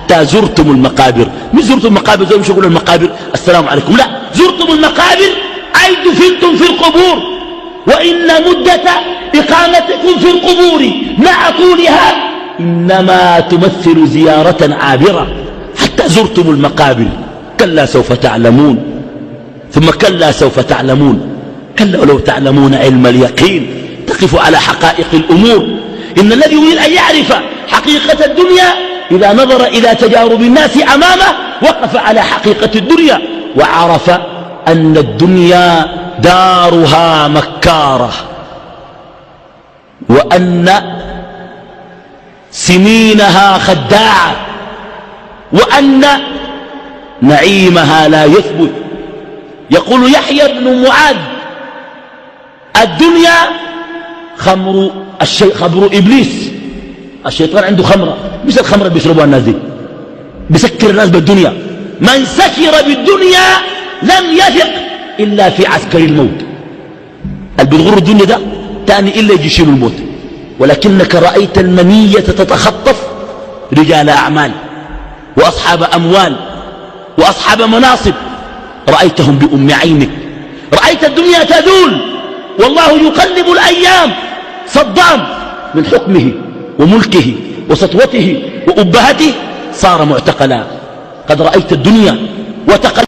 حتى زرتم المقابر. مش زرتم المقابر زي مش يقولوا المقابر السلام عليكم، لا، زرتم المقابر أي دفنتم في القبور. وإن مدة إقامتكم في القبور مع طولها إنما تمثل زيارة عابرة. حتى زرتم المقابر. كلا سوف تعلمون، ثم كلا سوف تعلمون، كلا ولو تعلمون علم اليقين تقف على حقائق الأمور. إن الذي يريد أن يعرف حقيقة الدنيا إذا نظر إلى تجارب الناس أمامه وقف على حقيقة الدنيا وعرف أن الدنيا دارها مكارة، وأن سنينها خداعة، وأن نعيمها لا يثبت. يقول يحيى بن معاذ الدنيا خمر إبليس. الشيطان عنده خمرة، مش الخمرة اللي بيشربوها الناس دي، بيسكر الناس بالدنيا. من سكر بالدنيا لم يثق إلا في عسكر الموت. اللي بتغر الدنيا ده تاني إلا يجي يشيل الموت. ولكنك رأيت المنية تتخطف رجال أعمال وأصحاب أموال وأصحاب مناصب، رأيتهم بأم عينك. رأيت الدنيا تذول والله يقلب الأيام. صدام من حكمه وملكه وسطوته وأبهته صار معتقلا. قد رأيت الدنيا وتقلب